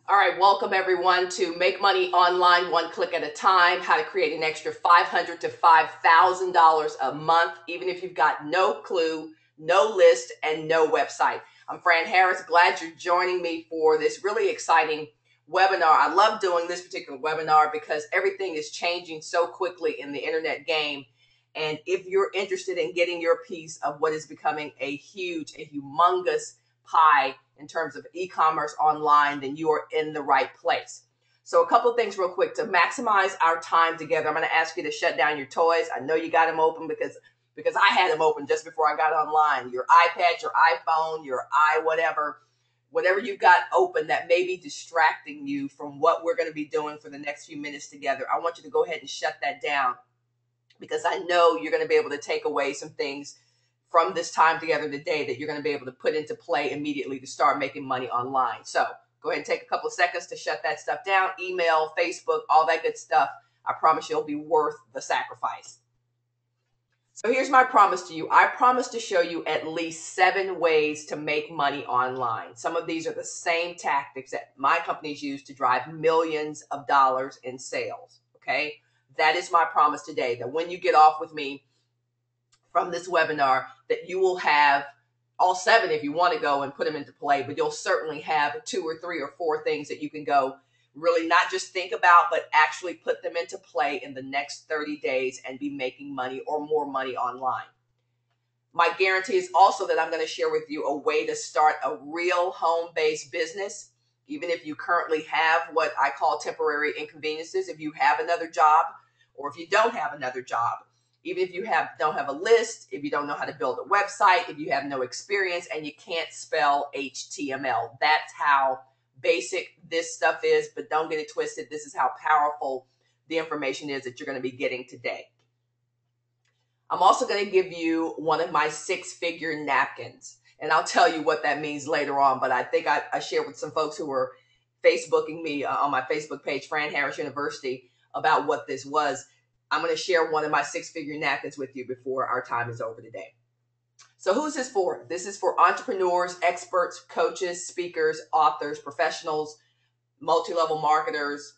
All right, welcome everyone to Make Money Online One Click at a Time, how to create an extra $500 to $5,000 a month, even if you've got no clue, no list, and no website. I'm Fran Harris. Glad you're joining me for this really exciting webinar. I love doing this particular webinar because everything is changing so quickly in the internet game. And if you're interested in getting your piece of what is becoming a humongous pie in terms of e-commerce online, then you are in the right place. So a couple of things real quick to maximize our time together. I'm going to ask you to shut down your toys. I know you got them open because I had them open just before I got online. Your iPad, your iPhone, your whatever you've got open that may be distracting you from what we're going to be doing for the next few minutes together. I want you to go ahead and shut that down because I know you're going to be able to take away some things from this time together today that you're going to be able to put into play immediately to start making money online. So go ahead and take a couple of seconds to shut that stuff down. Email, Facebook, all that good stuff. I promise you it'll be worth the sacrifice. So here's my promise to you. I promise to show you at least 7 ways to make money online. Some of these are the same tactics that my companies use to drive millions of dollars in sales. Okay? That is my promise today, that when you get off with me from this webinar, that you will have all 7 if you want to go and put them into play, but you'll certainly have 2 or 3 or 4 things that you can go really not just think about, but actually put them into play in the next 30 days and be making money or more money online. My guarantee is also that I'm going to share with you a way to start a real home-based business, even if you currently have what I call temporary inconveniences, if you have another job or if you don't have another job. Even if you don't have a list, if you don't know how to build a website, if you have no experience and you can't spell HTML. That's how basic this stuff is, but don't get it twisted. This is how powerful the information is that you're going to be getting today. I'm also going to give you one of my 6-figure napkins, and I'll tell you what that means later on, but I think I shared with some folks who were Facebooking me on my Facebook page, Fran Harris University, about what this was. I'm going to share one of my 6-figure napkins with you before our time is over today. So who's this for? This is for entrepreneurs, experts, coaches, speakers, authors, professionals, multi-level marketers,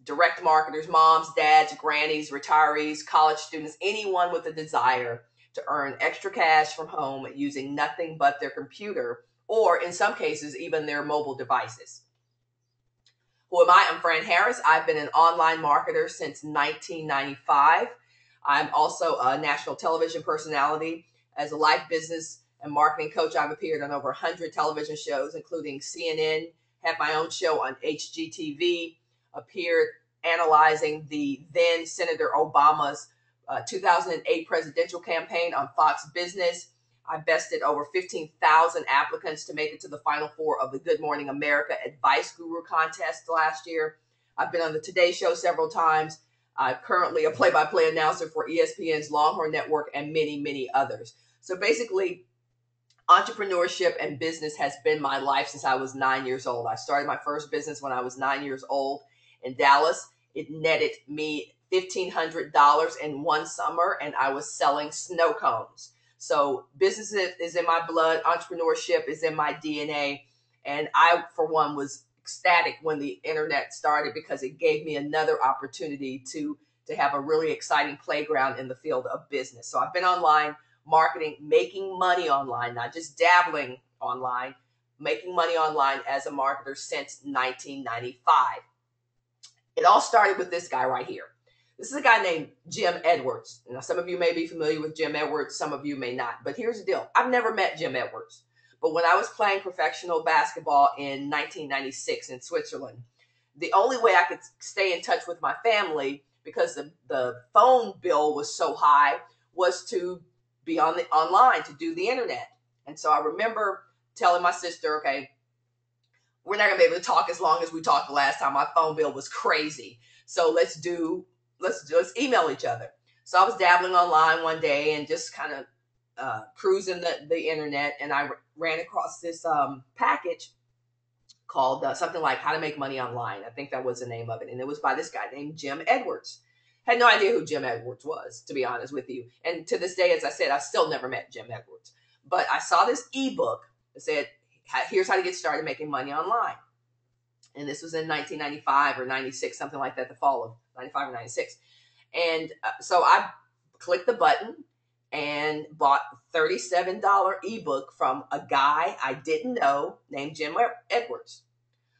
direct marketers, moms, dads, grannies, retirees, college students, anyone with a desire to earn extra cash from home using nothing but their computer, or in some cases, even their mobile devices. Who am I? I'm Fran Harris. I've been an online marketer since 1995. I'm also a national television personality. As a life business and marketing coach, I've appeared on over 100 television shows, including CNN, had my own show on HGTV, appeared analyzing the then Senator Obama's 2008 presidential campaign on Fox Business. I bested over 15,000 applicants to make it to the Final 4 of the Good Morning America Advice Guru contest last year. I've been on the Today Show several times. I'm currently a play-by-play announcer for ESPN's Longhorn Network and many, many others. So basically, entrepreneurship and business has been my life since I was 9 years old. I started my first business when I was 9 years old in Dallas. It netted me $1,500 in one summer, and I was selling snow cones. So business is in my blood. Entrepreneurship is in my DNA. And I, for one, was ecstatic when the internet started because it gave me another opportunity to have a really exciting playground in the field of business. So I've been online marketing, making money online, not just dabbling online, making money online as a marketer since 1995. It all started with this guy right here. This is a guy named Jim Edwards. Now, some of you may be familiar with Jim Edwards. Some of you may not. But here's the deal. I've never met Jim Edwards. But when I was playing professional basketball in 1996 in Switzerland, the only way I could stay in touch with my family, because the phone bill was so high, was to be online, to do the internet. And so I remember telling my sister, okay, we're not going to be able to talk as long as we talked the last time. My phone bill was crazy. So let's email each other. So I was dabbling online one day and just kind of cruising the internet, and I ran across this package called something like How to Make Money Online. I think that was the name of it. And it was by this guy named Jim Edwards. Had no idea who Jim Edwards was, to be honest with you. And to this day, as I said, I still never met Jim Edwards. But I saw this ebook that said, here's how to get started making money online. And this was in 1995 or 96, something like that, the fall of 95 or 96. And so I clicked the button and bought a $37 ebook from a guy I didn't know named Jim Edwards.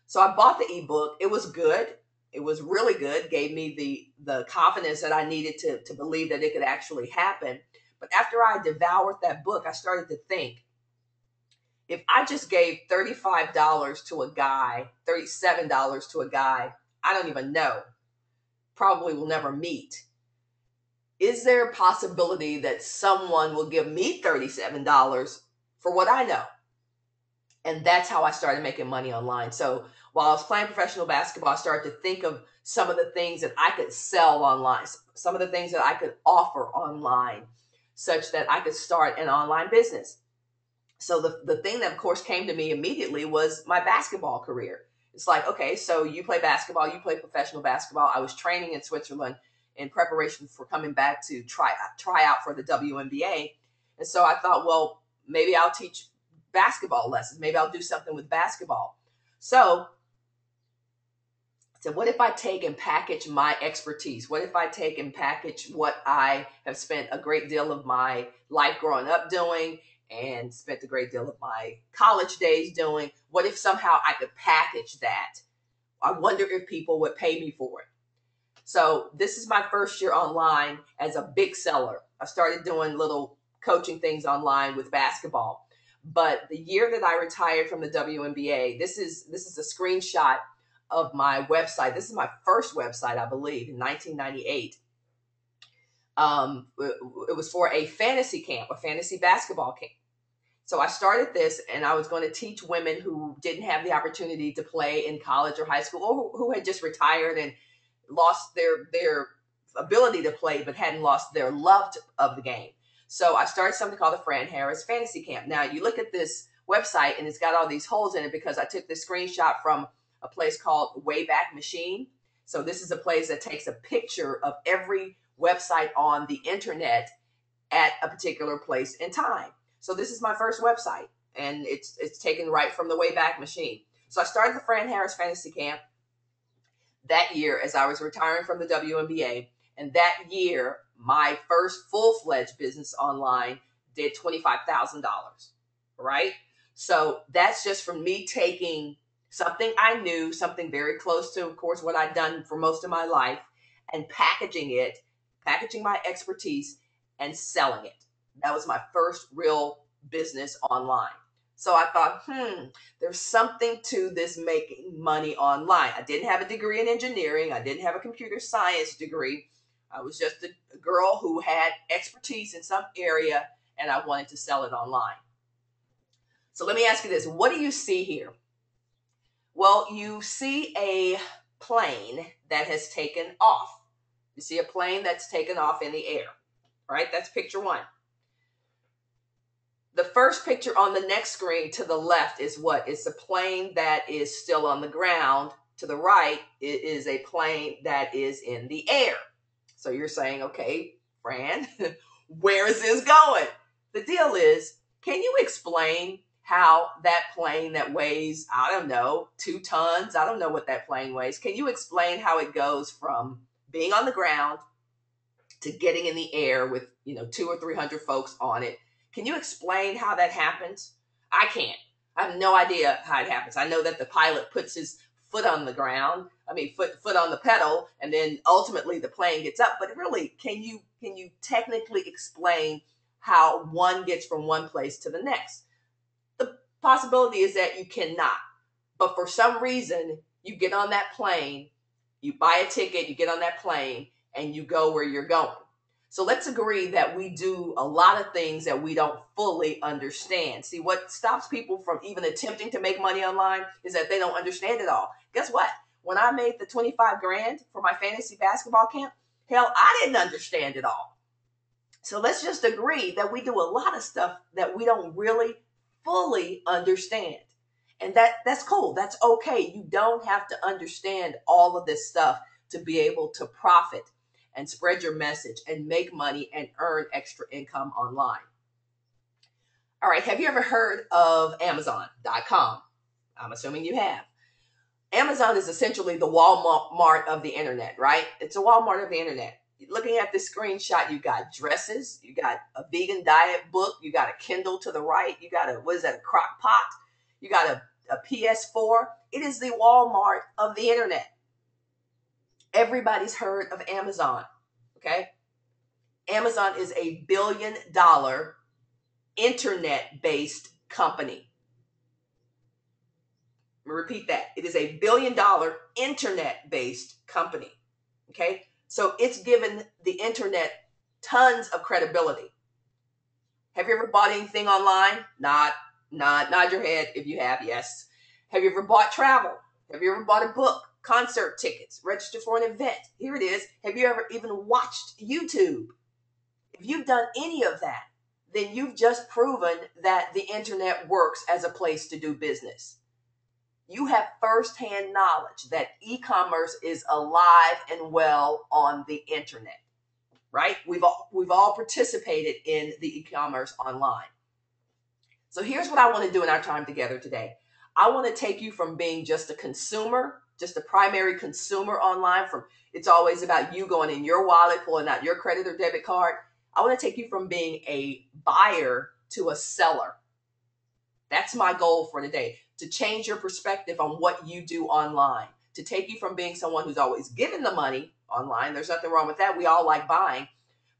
So I bought the ebook. It was good. It was really good. Gave me the confidence that I needed to believe that it could actually happen. But after I devoured that book, I started to think, if I just gave $35 to a guy, $37 to a guy I don't even know, probably will never meet, is there a possibility that someone will give me $37 for what I know? And that's how I started making money online. So while I was playing professional basketball, I started to think of some of the things that I could sell online, some of the things that I could offer online, such that I could start an online business. So the thing that, of course, came to me immediately was my basketball career. It's like, okay, so you play basketball, you play professional basketball. I was training in Switzerland in preparation for coming back to try out for the WNBA. And so I thought, well, maybe I'll teach basketball lessons. Maybe I'll do something with basketball. So what if I take and package my expertise? What if I take and package what I have spent a great deal of my life growing up doing and spent a great deal of my college days doing? What if somehow I could package that? I wonder if people would pay me for it. So this is my first year online as a big seller. I started doing little coaching things online with basketball. But the year that I retired from the WNBA, this is a screenshot of my website. This is my first website, I believe, in 1998. It was for a fantasy camp, a fantasy basketball camp. So I started this, and I was going to teach women who didn't have the opportunity to play in college or high school, or who had just retired and lost their ability to play, but hadn't lost their love of the game. So I started something called the Fran Harris Fantasy Camp. Now, you look at this website, and it's got all these holes in it because I took this screenshot from a place called Wayback Machine. So this is a place that takes a picture of every website on the internet at a particular place in time. So this is my first website, and it's taken right from the Wayback Machine. So I started the Fran Harris Fantasy Camp that year as I was retiring from the WNBA. And that year, my first full-fledged business online did $25,000, right? So that's just from me taking something I knew, something very close to, of course, what I'd done for most of my life, and packaging my expertise and selling it. That was my first real business online. So I thought, there's something to this making money online. I didn't have a degree in engineering. I didn't have a computer science degree. I was just a girl who had expertise in some area, and I wanted to sell it online. So let me ask you this. What do you see here? Well, you see a plane that has taken off. You see a plane that's taken off in the air, right? That's picture one. The first picture on the next screen to the left is what? It's a plane that is still on the ground. To the right, it is a plane that is in the air. So you're saying, okay, Fran, where is this going? The deal is, can you explain how that plane that weighs, I don't know, 2 tons, I don't know what that plane weighs. Can you explain how it goes from being on the ground to getting in the air with, 200 or 300 folks on it? Can you explain how that happens? I can't. I have no idea how it happens. I know that the pilot puts his foot on the ground, foot on the pedal, and then ultimately the plane gets up. But really, can you technically explain how one gets from one place to the next? The possibility is that you cannot. But for some reason, you get on that plane, you buy a ticket, you get on that plane, and you go where you're going. So let's agree that we do a lot of things that we don't fully understand. See, what stops people from even attempting to make money online is that they don't understand it all. Guess what? When I made the 25 grand for my fantasy basketball camp, hell, I didn't understand it all. So let's just agree that we do a lot of stuff that we don't really fully understand. And that's cool. That's okay. You don't have to understand all of this stuff to be able to profit and spread your message and make money and earn extra income online. All right, have you ever heard of Amazon.com? I'm assuming you have. Amazon is essentially the Walmart of the internet, right? It's a Walmart of the internet. Looking at this screenshot, you got dresses, you got a vegan diet book, you got a Kindle to the right, you got a, what is that, a crock pot, you got a PS4. It is the Walmart of the internet. Everybody's heard of Amazon, okay? Amazon is a $1 billion internet-based company. Let me repeat that. It is a $1 billion internet-based company, okay? So it's given the internet tons of credibility. Have you ever bought anything online? Nod your head if you have, yes. Have you ever bought travel? Have you ever bought a book, concert tickets, registered for an event? Here it is. Have you ever even watched YouTube? If you've done any of that, then you've just proven that the internet works as a place to do business. You have firsthand knowledge that e-commerce is alive and well on the internet, right? We've all participated in the e-commerce online. So here's what I want to do in our time together today. I want to take you from being just a consumer, just a primary consumer online, from it's always about you going in your wallet, pulling out your credit or debit card. I want to take you from being a buyer to a seller. That's my goal for today, to change your perspective on what you do online, to take you from being someone who's always given the money online. There's nothing wrong with that. We all like buying,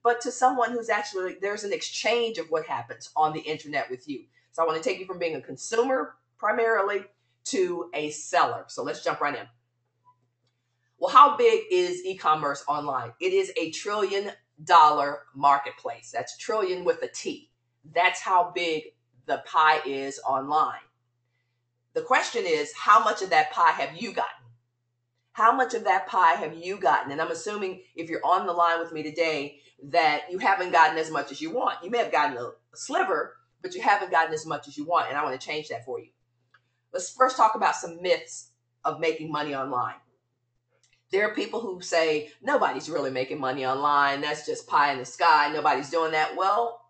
but to someone who's actually, there's an exchange of what happens on the internet with you. So I want to take you from being a consumer primarily to a seller. So let's jump right in. Well, how big is e-commerce online? It is a $1 trillion marketplace. That's trillion with a T. That's how big the pie is online. The question is, how much of that pie have you gotten? How much of that pie have you gotten? And I'm assuming if you're on the line with me today that you haven't gotten as much as you want. You may have gotten a sliver, but you haven't gotten as much as you want. And I want to change that for you. Let's first talk about some myths of making money online. There are people who say, nobody's really making money online. That's just pie in the sky. Nobody's doing that. Well,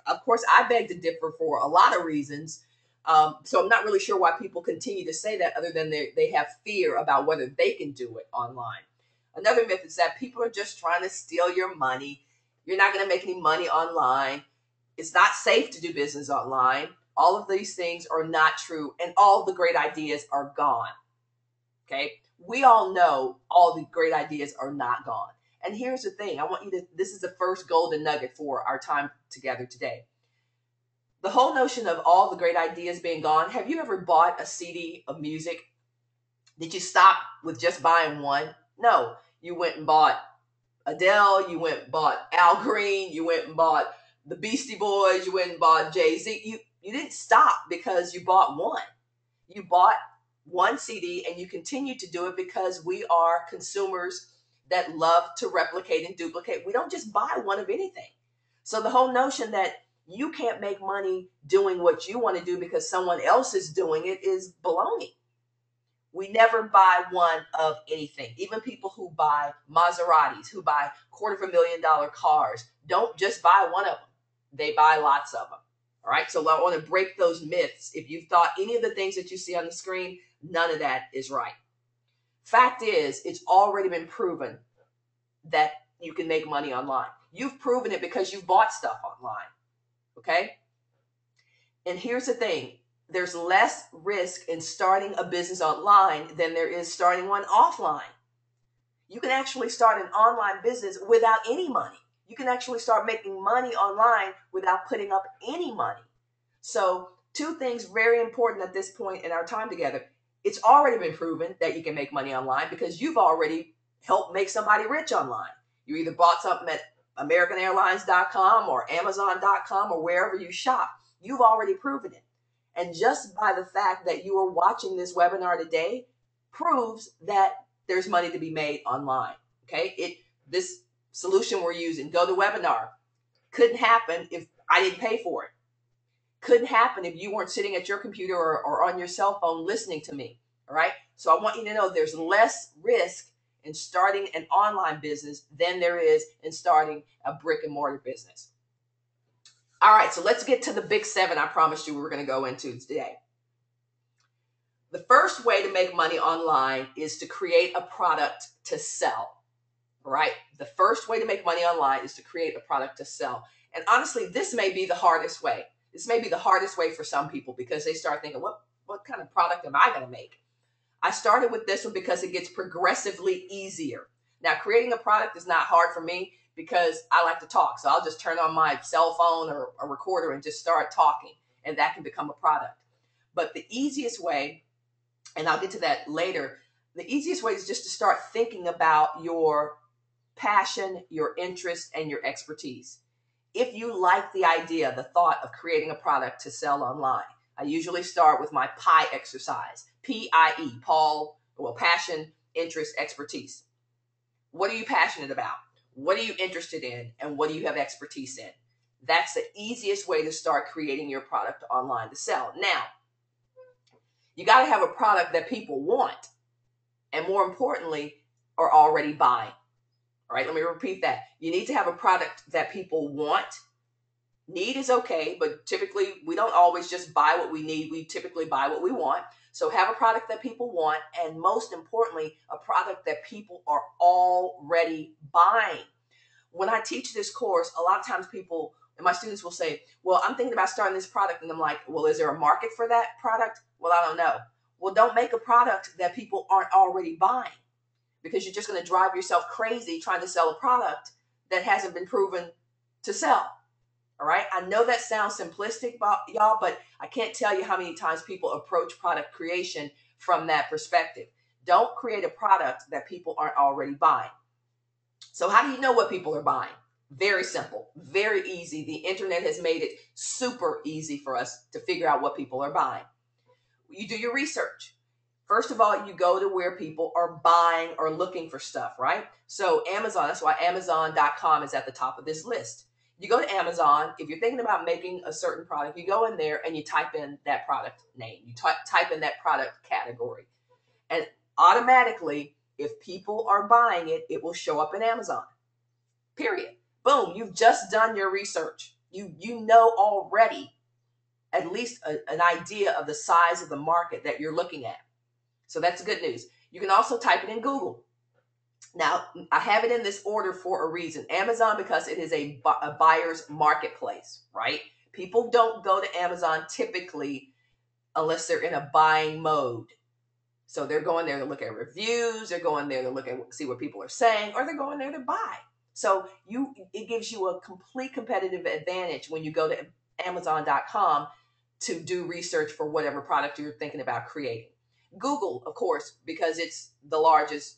of course, I beg to differ for a lot of reasons. So I'm not really sure why people continue to say that, other than they have fear about whether they can do it online. Another myth is that people are just trying to steal your money. You're not going to make any money online. It's not safe to do business online. All of these things are not true, and all the great ideas are gone. Okay? We all know all the great ideas are not gone. And here's the thing. I want you to, this is the first golden nugget for our time together today. The whole notion of all the great ideas being gone. Have you ever bought a CD of music? Did you stop with just buying one? No. You went and bought Adele. You went and bought Al Green. You went and bought the Beastie Boys. You went and bought Jay-Z. You didn't stop because you bought one. You bought one CD, and you continue to do it because we are consumers that love to replicate and duplicate. We don't just buy one of anything. So the whole notion that you can't make money doing what you want to do because someone else is doing it is baloney. We never buy one of anything. Even people who buy Maseratis, who buy $250,000 cars, don't just buy one of them. They buy lots of them. All right. So I want to break those myths. If you've thought any of the things that you see on the screen, none of that is right. Fact is, it's already been proven that you can make money online. You've proven it because you've bought stuff online. Okay? And here's the thing. There's less risk in starting a business online than there is starting one offline. You can actually start an online business without any money. You can actually start making money online without putting up any money. So, two things very important at this point in our time together. It's already been proven that you can make money online because you've already helped make somebody rich online. You either bought something at AmericanAirlines.com or Amazon.com or wherever you shop. You've already proven it. And just by the fact that you are watching this webinar today proves that there's money to be made online. Okay? This solution we're using, GoToWebinar, couldn't happen if I didn't pay for it. Couldn't happen if you weren't sitting at your computer or on your cell phone listening to me. All right? So I want you to know there's less risk in starting an online business than there is in starting a brick and mortar business. All right, so let's get to the big 7 I promised you we were going to go into today. The first first way to make money online is to create a product to sell. Right? The first way to make money online is to create a product to sell. And honestly, this may be the hardest way. This may be the hardest way for some people because they start thinking, what kind of product am I going to make? I started with this one because it gets progressively easier. Now, creating a product is not hard for me because I like to talk. So I'll just turn on my cell phone or a recorder and just start talking, and that can become a product. But the easiest way, and I'll get to that later, the easiest way is just to start thinking about your passion, your interest, and your expertise. If you like the idea, the thought of creating a product to sell online, I usually start with my PIE exercise. P-I-E, passion, interest, expertise. What are you passionate about? What are you interested in? And what do you have expertise in? That's the easiest way to start creating your product online to sell. Now, you got to have a product that people want, and more importantly, are already buying. All right, let me repeat that. You need to have a product that people want. Need is okay, but typically we don't always just buy what we need. We typically buy what we want. So have a product that people want, and most importantly, a product that people are already buying. When I teach this course, a lot of times people and my students will say, well, I'm thinking about starting this product. And I'm like, well, is there a market for that product? Well, I don't know. Well, don't make a product that people aren't already buying, because you're just going to drive yourself crazy trying to sell a product that hasn't been proven to sell. All right. I know that sounds simplistic, y'all, but I can't tell you how many times people approach product creation from that perspective. Don't create a product that people aren't already buying. So how do you know what people are buying? Very simple, very easy. The internet has made it super easy for us to figure out what people are buying. You do your research. First of all, you go to where people are buying or looking for stuff, right? So Amazon, that's why Amazon.com is at the top of this list. You go to Amazon. If you're thinking about making a certain product, you go in there and you type in that product name. You type in that product category. And automatically, if people are buying it, it will show up in Amazon. Period. Boom. You've just done your research. You know already at least an idea of the size of the market that you're looking at. So that's good news. You can also type it in Google. Now, I have it in this order for a reason. Amazon, because it is a buyer's marketplace, right? People don't go to Amazon typically unless they're in a buying mode. So they're going there to look at reviews, they're going there to look at see what people are saying, or they're going there to buy. So it gives you a complete competitive advantage when you go to Amazon.com to do research for whatever product you're thinking about creating. Google, of course, because it's the largest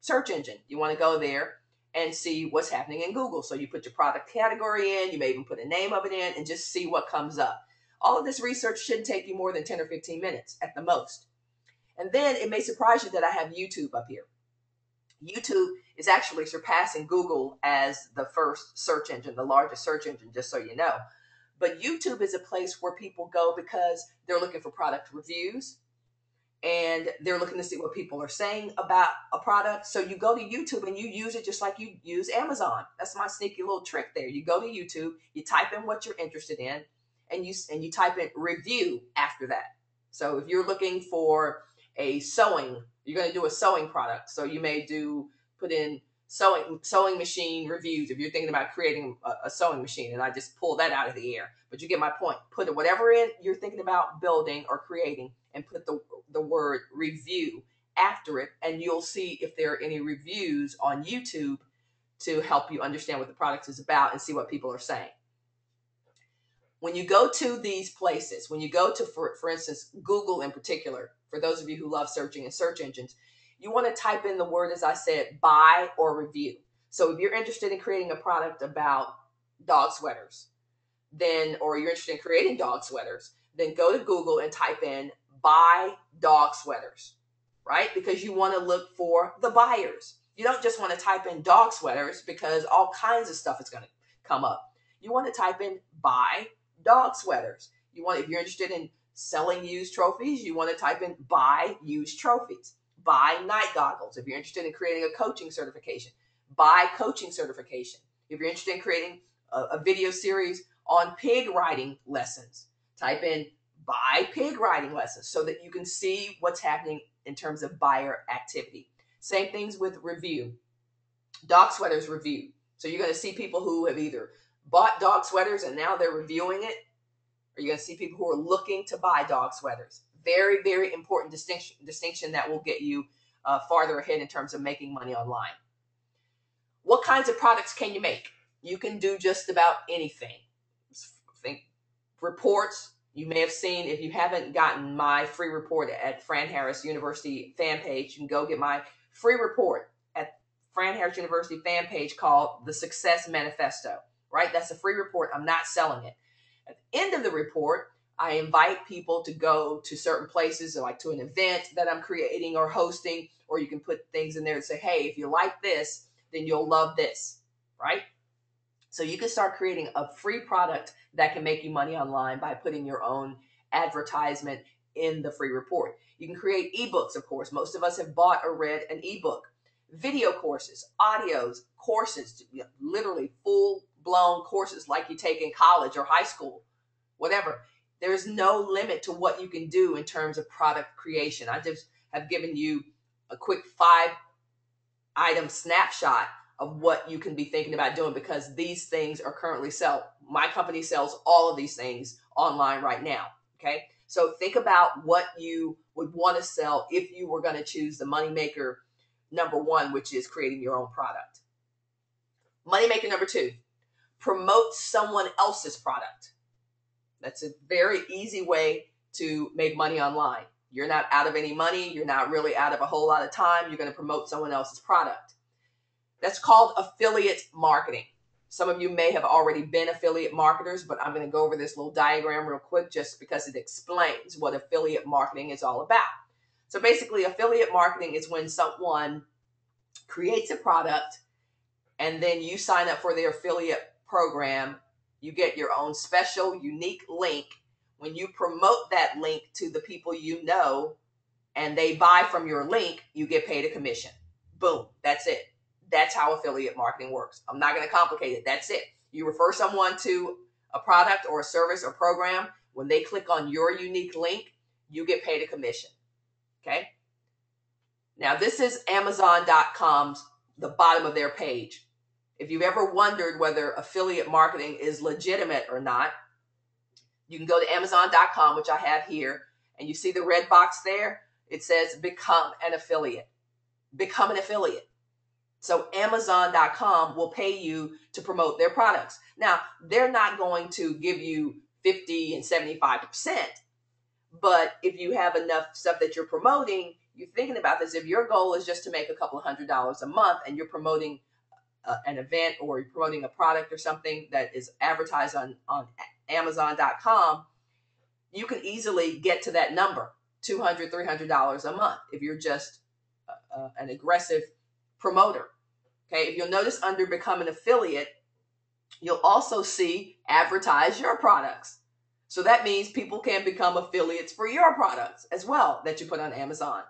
search engine. You want to go there and see what's happening in Google. So you put your product category in, you may even put a name of it in, and just see what comes up. All of this research shouldn't take you more than 10 or 15 minutes at the most. And then it may surprise you that I have YouTube up here. YouTube is actually surpassing Google as the first search engine, the largest search engine, just so you know. But YouTube is a place where people go because they're looking for product reviews and they're looking to see what people are saying about a product. So you go to YouTube and you use it just like you use Amazon. That's my sneaky little trick there. You go to YouTube, you type in what you're interested in, and you type in review after that. So if you're looking for a sewing, you're going to do a sewing product. So you may put in sewing machine reviews if you're thinking about creating a sewing machine, and I just pull that out of the air. But you get my point. Put whatever in you're thinking about building or creating and put the word review after it, and you'll see if there are any reviews on YouTube to help you understand what the product is about and see what people are saying. When you go to these places, when you go to, for instance, Google in particular, for those of you who love searching in search engines, you want to type in the word, as I said, buy or review. So if you're interested in creating a product about dog sweaters, or you're interested in creating dog sweaters, then go to Google and type in buy dog sweaters, right? Because you want to look for the buyers. You don't just want to type in dog sweaters because all kinds of stuff is going to come up. You want to type in buy dog sweaters. If you're interested in selling used trophies, you want to type in buy used trophies. Buy night goggles. If you're interested in creating a coaching certification, buy coaching certification. If you're interested in creating a video series on pig riding lessons, type in buy pig riding lessons so that you can see what's happening in terms of buyer activity. Same things with review. Dog sweaters review. So you're going to see people who have either bought dog sweaters and now they're reviewing it, or you're going to see people who are looking to buy dog sweaters. Very, very important distinction that will get you farther ahead in terms of making money online. What kinds of products can you make? You can do just about anything. Think reports. You may have seen, if you haven't gotten my free report at Fran Harris University fan page, you can go get my free report at Fran Harris University fan page called The Success Manifesto, right? That's a free report. I'm not selling it. At the end of the report, I invite people to go to certain places, like to an event that I'm creating or hosting, or you can put things in there and say, hey, if you like this, then you'll love this, right? So you can start creating a free product that can make you money online by putting your own advertisement in the free report. You can create ebooks, of course. Most of us have bought or read an ebook. Video courses, audios, courses, literally full-blown courses like you take in college or high school, whatever. There's no limit to what you can do in terms of product creation. I just have given you a quick 5-item snapshot of what you can be thinking about doing, because these things are currently my company sells all of these things online right now. Okay. So think about what you would want to sell if you were going to choose the moneymaker number 1, which is creating your own product. Moneymaker number 2, promote someone else's product. That's a very easy way to make money online. You're not out of any money. You're not really out of a whole lot of time. You're going to promote someone else's product. That's called affiliate marketing. Some of you may have already been affiliate marketers, but I'm going to go over this little diagram real quick just because it explains what affiliate marketing is all about. So basically, affiliate marketing is when someone creates a product and then you sign up for their affiliate program. You get your own special, unique link. When you promote that link to the people you know and they buy from your link, you get paid a commission. Boom, that's it. That's how affiliate marketing works. I'm not going to complicate it. That's it. You refer someone to a product or a service or program. When they click on your unique link, you get paid a commission. Okay. Now, this is Amazon.com's, the bottom of their page. If you've ever wondered whether affiliate marketing is legitimate or not, you can go to Amazon.com, which I have here, and you see the red box there. It says become an affiliate. Become an affiliate. So Amazon.com will pay you to promote their products. Now, they're not going to give you 50 and 75%, but if you have enough stuff that you're promoting, you're thinking about this. If your goal is just to make a couple of $100s a month and you're promoting an event or you're promoting a product or something that is advertised on Amazon.com, you can easily get to that number, $200, $300 a month, if you're just an aggressive promoter. Okay, if you'll notice under become an affiliate, you'll also see advertise your products. So that means people can become affiliates for your products as well that you put on Amazon.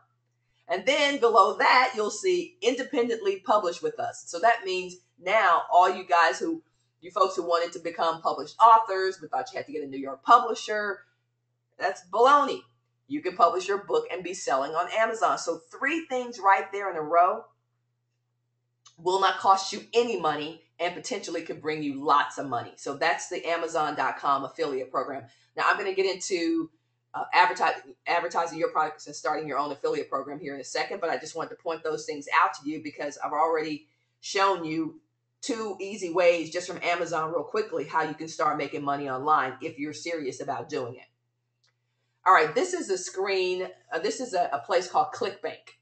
And then below that, you'll see independently publish with us. So that means now all you folks who wanted to become published authors but thought you had to get a New York publisher, that's baloney. You can publish your book and be selling on Amazon. So 3 things right there in a row will not cost you any money and potentially could bring you lots of money. So that's the Amazon.com affiliate program. Now I'm going to get into advertising your products and starting your own affiliate program here in a second, but I just wanted to point those things out to you because I've already shown you 2 easy ways just from Amazon real quickly how you can start making money online if you're serious about doing it. All right, this is a screen. This is a place called ClickBank.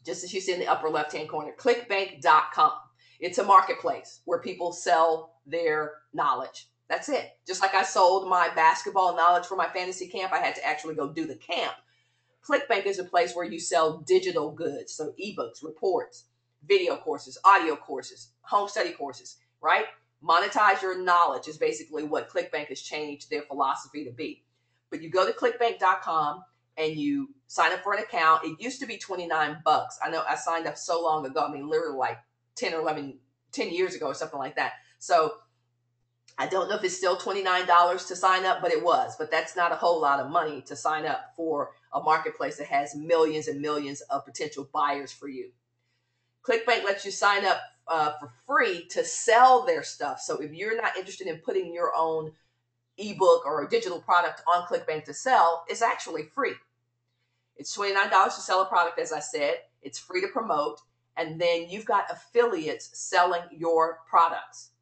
Just as you see in the upper left-hand corner, clickbank.com. It's a marketplace where people sell their knowledge. That's it. Just like I sold my basketball knowledge for my fantasy camp, I had to actually go do the camp. ClickBank is a place where you sell digital goods, so ebooks, reports, video courses, audio courses, home study courses, right? Monetize your knowledge is basically what ClickBank has changed their philosophy to be. But you go to clickbank.com and you sign up for an account. It used to be $29. I know I signed up so long ago. I mean, literally like 10 years ago or something like that. So I don't know if it's still $29 to sign up, but it was. But that's not a whole lot of money to sign up for a marketplace that has millions and millions of potential buyers for you. ClickBank lets you sign up for free to sell their stuff. So if you're not interested in putting your own ebook or a digital product on ClickBank to sell, it's actually free. It's $29 to sell a product, as I said. It's free to promote. And then you've got affiliates selling your products.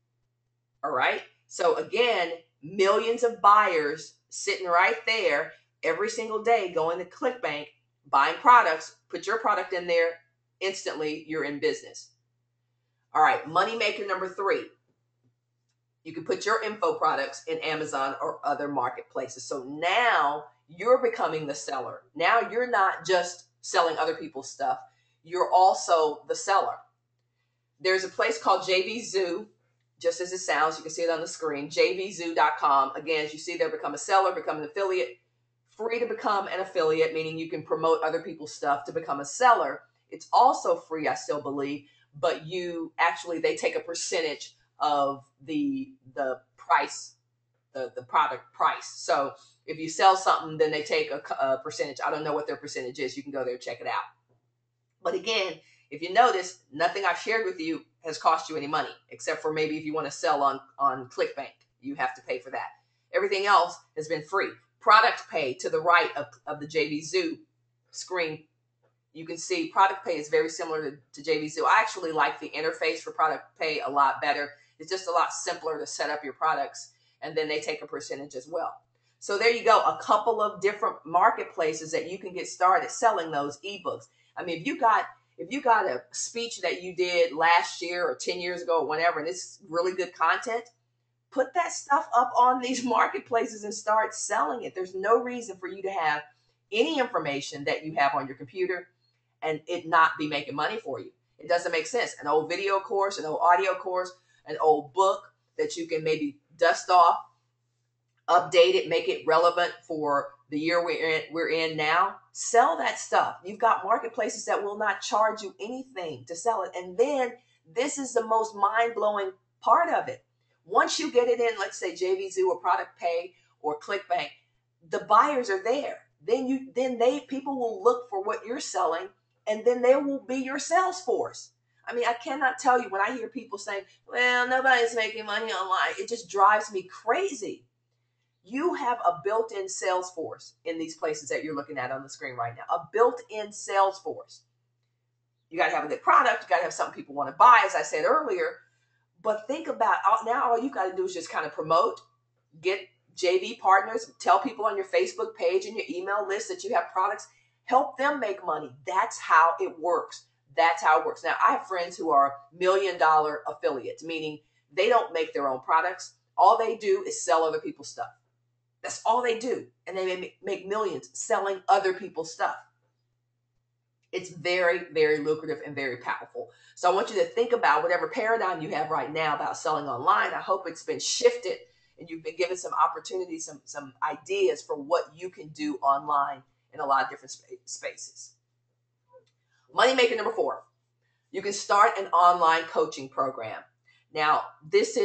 All right. So again, millions of buyers sitting right there every single day going to ClickBank, buying products, put your product in there, instantly you're in business. All right, money maker number 3. You can put your info products in Amazon or other marketplaces. So now you're becoming the seller. Now you're not just selling other people's stuff. You're also the seller. There's a place called JVZoo. Just as it sounds, you can see it on the screen, jvzoo.com. Again, as you see there, become a seller, become an affiliate. Free to become an affiliate, meaning you can promote other people's stuff to become a seller. It's also free, I still believe, but they take a percentage of the price, the product price. So if you sell something, then they take a percentage. I don't know what their percentage is. You can go there and check it out. But again, if you notice, nothing I've shared with you has cost you any money, except for maybe if you want to sell on ClickBank, you have to pay for that. Everything else has been free. Product pay to the right of the JVZoo screen, you can see product pay is very similar to JVZoo. I actually like the interface for product pay a lot better. It's just a lot simpler to set up your products, and then they take a percentage as well. So there you go, a couple of different marketplaces that you can get started selling those ebooks. I mean, if you got a speech that you did last year or 10 years ago or whatever, and it's really good content, put that stuff up on these marketplaces and start selling it. There's no reason for you to have any information that you have on your computer and it not be making money for you. It doesn't make sense. An old video course, an old audio course, an old book that you can maybe dust off, update it, make it relevant for the year we're in now. Sell that stuff. You've got marketplaces that will not charge you anything to sell it. And then this is the most mind-blowing part of it. Once you get it in, let's say JVZoo or Product Pay or ClickBank, the buyers are there. Then people will look for what you're selling, and then they will be your sales force. I mean, I cannot tell you when I hear people saying, well, nobody's making money online. It just drives me crazy. You have a built-in sales force in these places that you're looking at on the screen right now, a built-in sales force. You got to have a good product. You got to have something people want to buy, as I said earlier. But think about now, all you got to do is just kind of promote, get JV partners, tell people on your Facebook page and your email list that you have products, help them make money. That's how it works. That's how it works. Now, I have friends who are $1 million affiliates, meaning they don't make their own products. All they do is sell other people's stuff. That's all they do. And they make millions selling other people's stuff. It's very, very lucrative and very powerful. So I want you to think about whatever paradigm you have right now about selling online. I hope it's been shifted and you've been given some opportunities, some ideas for what you can do online in a lot of different spaces. Moneymaker number 4, you can start an online coaching program. Now, this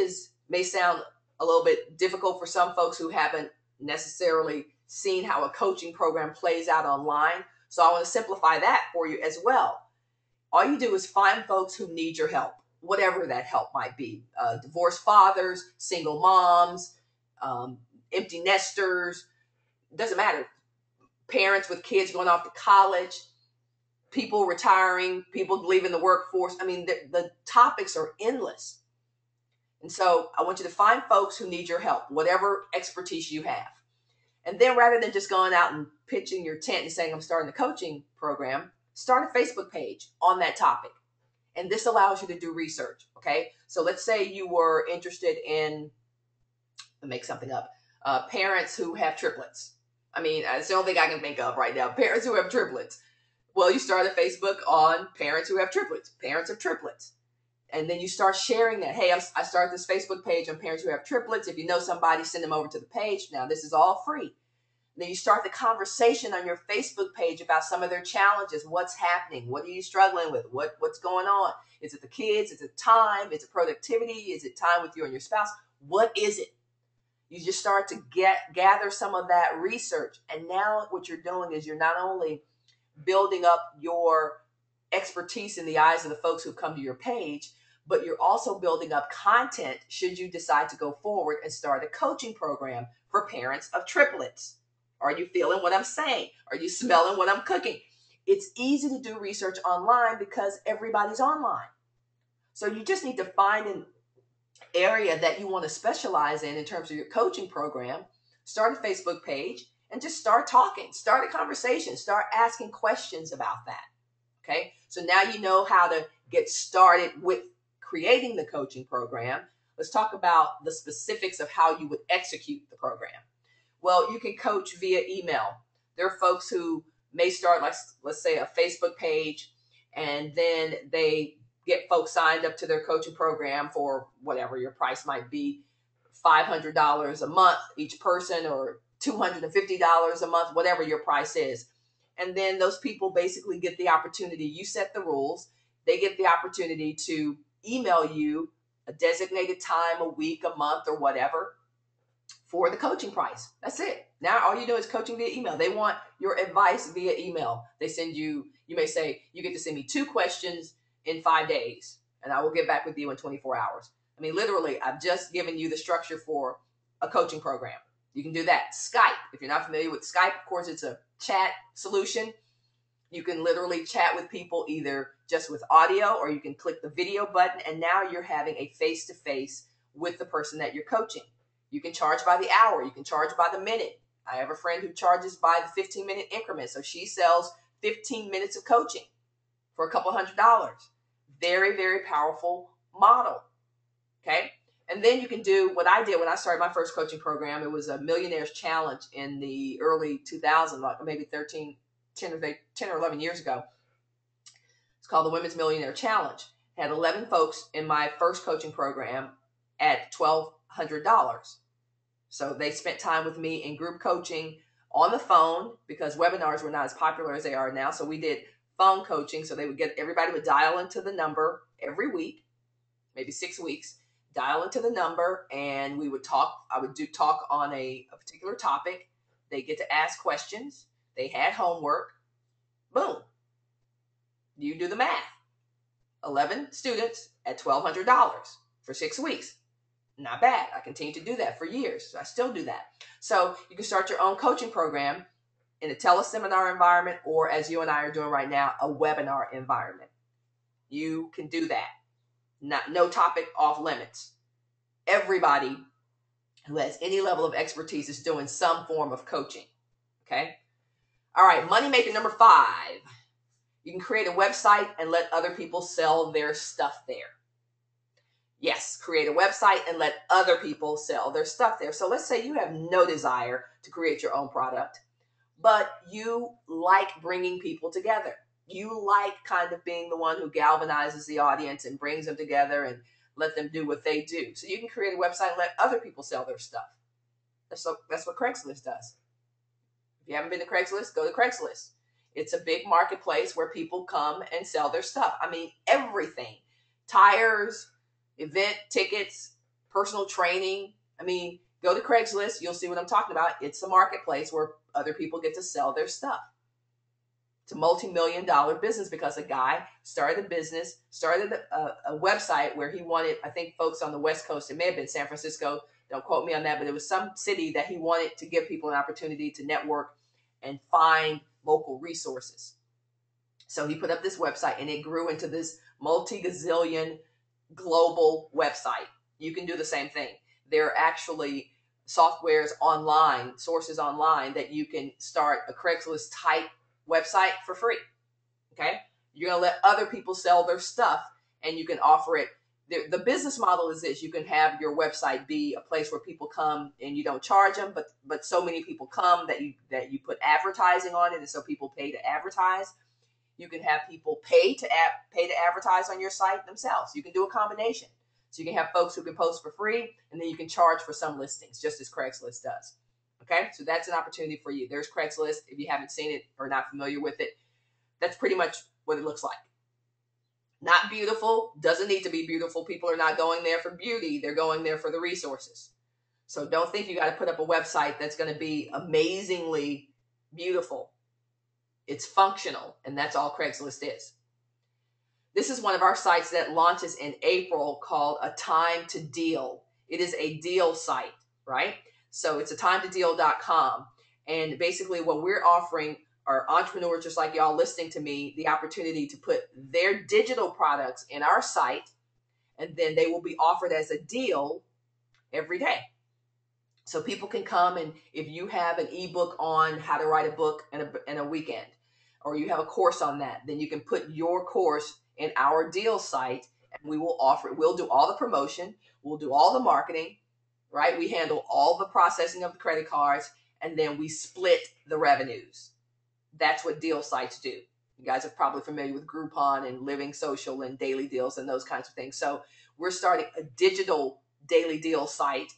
may sound a little bit difficult for some folks who haven't necessarily seen how a coaching program plays out online. So I want to simplify that for you as well. All you do is find folks who need your help, whatever that help might be. Divorced fathers, single moms, empty nesters, doesn't matter. Parents with kids going off to college, people retiring, people leaving the workforce. I mean, the topics are endless. And so I want you to find folks who need your help, whatever expertise you have. And then rather than just going out and pitching your tent and saying, I'm starting a coaching program, start a Facebook page on that topic. And this allows you to do research, okay? So let's say you were interested in, make something up, parents who have triplets. I mean, it's the only thing I can think of right now, parents who have triplets. Well, you start a Facebook on parents who have triplets, parents of triplets. And then you start sharing that. Hey, I started this Facebook page on parents who have triplets. If you know somebody, send them over to the page. Now, this is all free. And then you start the conversation on your Facebook page about some of their challenges. What's happening? What are you struggling with? What's going on? Is it the kids? Is it time? Is it productivity? Is it time with you and your spouse? What is it? You just start to gather some of that research. And now what you're doing is you're not only building up your expertise in the eyes of the folks who come to your page, but you're also building up content should you decide to go forward and start a coaching program for parents of triplets. Are you feeling what I'm saying? Are you smelling what I'm cooking? It's easy to do research online because everybody's online. So you just need to find an area that you want to specialize in terms of your coaching program, start a Facebook page, and just start talking, start a conversation, start asking questions about that. Okay, so now you know how to get started with creating the coaching program. Let's talk about the specifics of how you would execute the program. Well, you can coach via email. There are folks who may start, like, let's say, a Facebook page, and then they get folks signed up to their coaching program for whatever your price might be, $500 a month each person, or $250 a month, whatever your price is. And then those people basically get the opportunity. You set the rules. They get the opportunity to email you a designated time, a week, a month, or whatever for the coaching price. That's it. Now all you do is coaching via email. They want your advice via email. They send you, you may say, you get to send me 2 questions in 5 days, and I will get back with you in 24 hours. I mean, literally, I've just given you the structure for a coaching program. You can do that. Skype. If you're not familiar with Skype, of course, it's a chat solution. You can literally chat with people either just with audio, or you can click the video button, and now you're having a face-to-face with the person that you're coaching. You can charge by the hour. You can charge by the minute. I have a friend who charges by the 15-minute increment. So she sells 15 minutes of coaching for a couple $100. Very, very powerful model. Okay. And then you can do what I did when I started my first coaching program. It was a Millionaires Challenge in the early 2000s, like maybe 10 or 11 years ago. It's called the Women's Millionaire Challenge. I had 11 folks in my first coaching program at $1,200. So they spent time with me in group coaching on the phone, because webinars were not as popular as they are now. So we did phone coaching. So everybody would dial into the number every week, maybe 6 weeks, dial into the number, and we would talk. I would talk on a particular topic. They get to ask questions. They had homework. Boom. You do the math. 11 students at $1,200 for 6 weeks. Not bad. I continue to do that for years. So I still do that. So you can start your own coaching program in a teleseminar environment, or, as you and I are doing right now, a webinar environment. You can do that. No topic off limits. Everybody who has any level of expertise is doing some form of coaching. Okay. All right. Money maker number 5. You can create a website and let other people sell their stuff there. Yes, create a website and let other people sell their stuff there. So let's say you have no desire to create your own product, but you like bringing people together. You like kind of being the one who galvanizes the audience and brings them together and let them do what they do. So you can create a website and let other people sell their stuff. That's what Craigslist does. If you haven't been to Craigslist, go to Craigslist. It's a big marketplace where people come and sell their stuff. I mean, everything. Tires, event tickets, personal training. I mean, go to Craigslist. You'll see what I'm talking about. It's a marketplace where other people get to sell their stuff. It's a multi-million-dollar business because a guy started a business, started a website where he wanted, I think folks on the West Coast, it may have been San Francisco, don't quote me on that, but it was some city that he wanted to give people an opportunity to network and find local resources. So he put up this website, and it grew into this multi-gazillion global website. You can do the same thing. There are actually softwares online, sources online, that you can start a Craigslist type website for free. Okay. You're going to let other people sell their stuff, and you can offer it. The business model is this: you can have your website be a place where people come and you don't charge them, but so many people come that you put advertising on it, and so people pay to advertise. You can have people pay to advertise on your site themselves. You can do a combination. So you can have folks who can post for free, and then you can charge for some listings, just as Craigslist does. Okay, so that's an opportunity for you. There's Craigslist. If you haven't seen it or not familiar with it, that's pretty much what it looks like. Not beautiful, doesn't need to be beautiful. People are not going there for beauty. They're going there for the resources. So don't think you got to put up a website that's going to be amazingly beautiful. It's functional, and that's all Craigslist is. This is one of our sites that launches in April called A Time to Deal. It is a deal site, right? So it's atimeToDeal.com. And basically what we're offering are entrepreneurs just like y'all listening to me the opportunity to put their digital products in our site, and then they will be offered as a deal every day. So people can come, and if you have an ebook on how to write a book in a weekend, or you have a course on that, then you can put your course in our deal site, and we will offer it. We'll do all the promotion. We'll do all the marketing, right? We handle all the processing of the credit cards, and then we split the revenues. That's what deal sites do. You guys are probably familiar with Groupon and Living Social and Daily Deals and those kinds of things. So we're starting a digital daily deal site.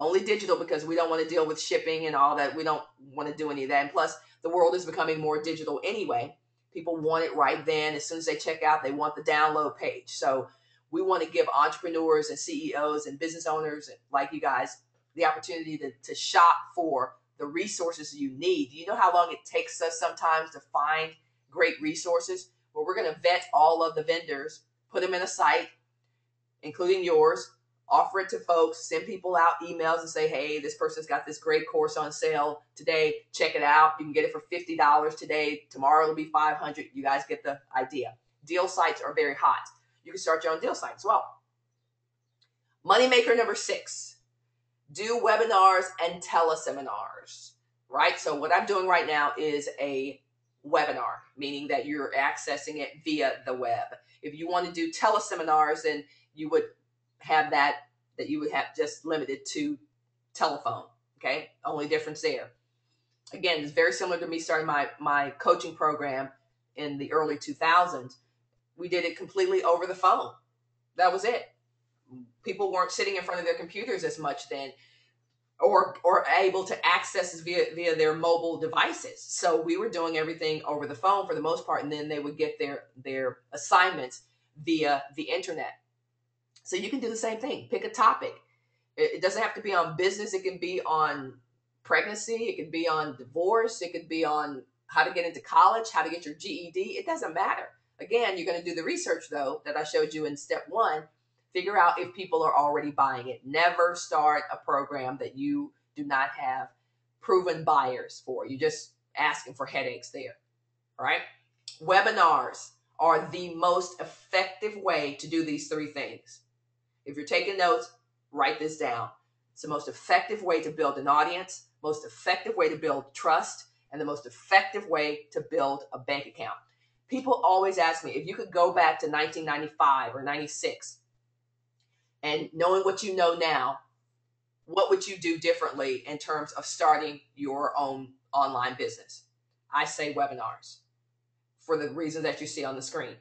Only digital because we don't want to deal with shipping and all that. We don't want to do any of that. And plus, the world is becoming more digital anyway. People want it right then. As soon as they check out, they want the download page. So we want to give entrepreneurs and CEOs and business owners like you guys the opportunity to shop for the resources you need. Do you know how long it takes us sometimes to find great resources? Well, we're going to vet all of the vendors, put them in a site, including yours, offer it to folks, send people out emails and say, hey, this person's got this great course on sale today. Check it out. You can get it for $50 today. Tomorrow it'll be $500. You guys get the idea. Deal sites are very hot. You can start your own deal site as well. Moneymaker number 6, do webinars and teleseminars, right? So what I'm doing right now is a webinar, meaning that you're accessing it via the web. If you want to do teleseminars, then you would have that you would have just limited to telephone, okay? Only difference there. Again, it's very similar to me starting my coaching program in the early 2000s. We did it completely over the phone. That was it. People weren't sitting in front of their computers as much then, or able to access via their mobile devices. So we were doing everything over the phone for the most part, and then they would get their assignments via the internet. So you can do the same thing. Pick a topic. It doesn't have to be on business. It can be on pregnancy. It could be on divorce. It could be on how to get into college, how to get your GED. It doesn't matter. Again, you're going to do the research, though, that I showed you in step 1. Figure out if people are already buying it. Never start a program that you do not have proven buyers for. You're just asking for headaches there, all right? Webinars are the most effective way to do these 3 things. If you're taking notes, write this down. It's the most effective way to build an audience, most effective way to build trust, and the most effective way to build a bank account. People always ask me, if you could go back to 1995 or 96, and knowing what you know now, what would you do differently in terms of starting your own online business? I say webinars for the reasons that you see on the screen.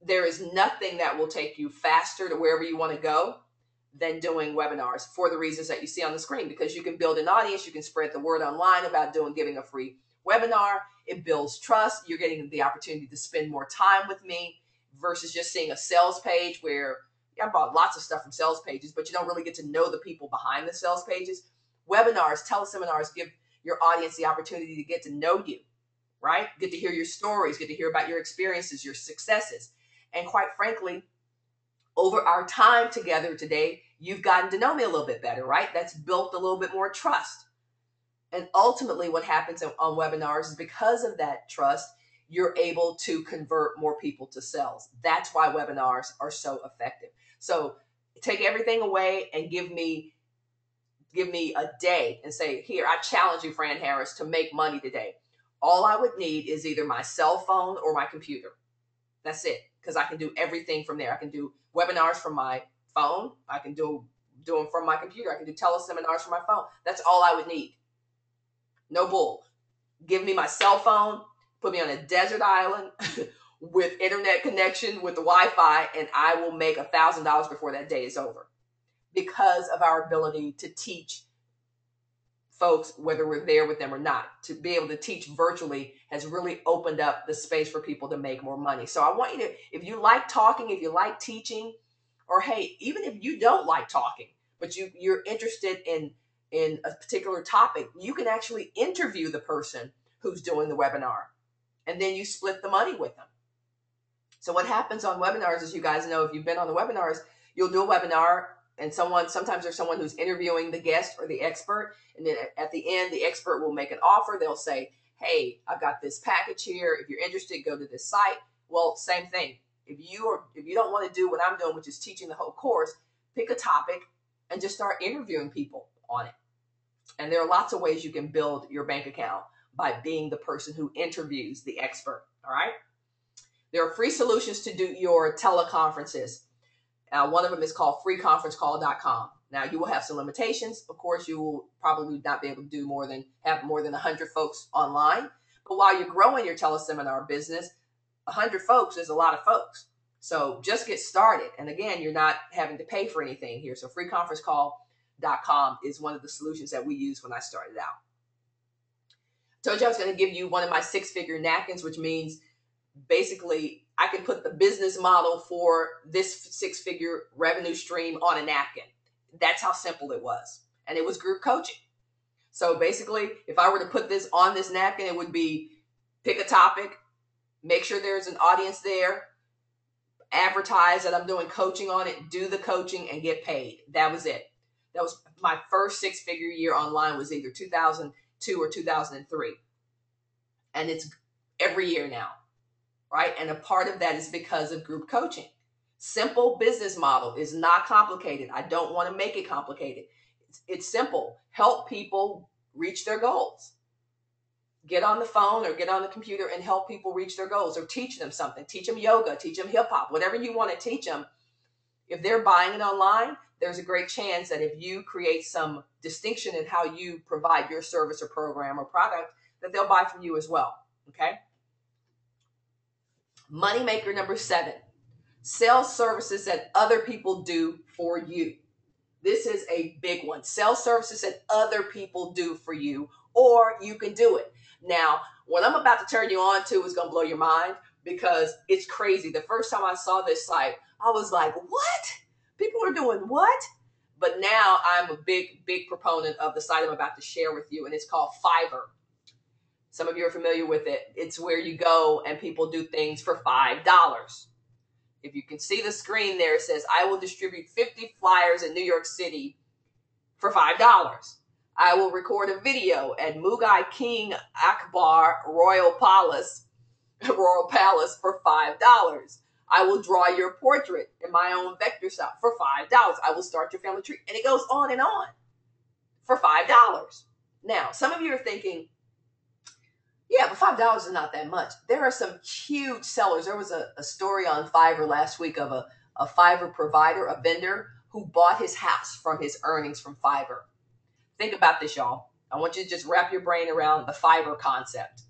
There is nothing that will take you faster to wherever you want to go than doing webinars for the reasons that you see on the screen, because you can build an audience. You can spread the word online about giving a free webinar. It builds trust. You're getting the opportunity to spend more time with me versus just seeing a sales page where I bought lots of stuff from sales pages, but you don't really get to know the people behind the sales pages. Webinars, teleseminars give your audience the opportunity to get to know you, right? Get to hear your stories, get to hear about your experiences, your successes. And quite frankly, over our time together today, you've gotten to know me a little bit better, right? That's built a little bit more trust. And ultimately what happens on webinars is because of that trust, you're able to convert more people to sales. That's why webinars are so effective. So take everything away and give me a day and say, here, I challenge you, Fran Harris, to make money today. All I would need is either my cell phone or my computer. That's it, because I can do everything from there. I can do webinars from my phone. I can do them from my computer. I can do teleseminars from my phone. That's all I would need. No bull. Give me my cell phone, put me on a desert island with internet connection with the Wi-Fi, and I will make $1,000 before that day is over because of our ability to teach folks, whether we're there with them or not. To be able to teach virtually has really opened up the space for people to make more money. So I want you to, if you like talking, if you like teaching, or hey, even if you don't like talking, but you're interested in a particular topic, you can actually interview the person who's doing the webinar, and then you split the money with them. So what happens on webinars, as you guys know, if you've been on the webinars, you'll do a webinar and sometimes there's someone who's interviewing the guest or the expert. And then at the end, the expert will make an offer. They'll say, hey, I've got this package here. If you're interested, go to this site. Well, same thing. If you don't want to do what I'm doing, which is teaching the whole course, pick a topic and just start interviewing people on it. And there are lots of ways you can build your bank account by being the person who interviews the expert. All right. There are free solutions to do your teleconferences. One of them is called freeconferencecall.com. Now, you will have some limitations. Of course, you will probably not be able to have more than 100 folks online. But while you're growing your teleseminar business, 100 folks is a lot of folks. So just get started. And again, you're not having to pay for anything here. So freeconferencecall.com is one of the solutions that we used when I started out. Told you I was going to give you one of my 6-figure napkins, which means basically I can put the business model for this 6-figure revenue stream on a napkin. That's how simple it was. And it was group coaching. So basically, if I were to put this on this napkin, it would be pick a topic, make sure there's an audience there, advertise that I'm doing coaching on it, do the coaching, and get paid. That was it. That was my first 6-figure year online, was either 2002 or 2003. And it's every year now, right? And a part of that is because of group coaching. Simple business model is not complicated. I don't want to make it complicated. It's simple. Help people reach their goals. Get on the phone or get on the computer and help people reach their goals, or teach them something. Teach them yoga, teach them hip hop, whatever you want to teach them. If they're buying it online, there's a great chance that if you create some distinction in how you provide your service or program or product, that they'll buy from you as well. Okay. Moneymaker number 7, sell services that other people do for you. This is a big one. Sell services that other people do for you, or you can do it. Now, what I'm about to turn you on to is going to blow your mind, because it's crazy. The first time I saw this site, I was like, what? People are doing what? But now I'm a big, big proponent of the site I'm about to share with you, and it's called Fiverr. Some of you are familiar with it. It's where you go and people do things for $5. If you can see the screen there, it says, I will distribute 50 flyers in New York City for $5. I will record a video at Mughal King Akbar Royal Palace for $5. I will draw your portrait in my own vector shop for $5. I will start your family tree. And it goes on and on for $5. Now, some of you are thinking, yeah, but $5 is not that much. There are some huge sellers. There was a story on Fiverr last week of a Fiverr provider, a vendor, who bought his house from his earnings from Fiverr. Think about this, y'all. I want you to just wrap your brain around the Fiverr concept.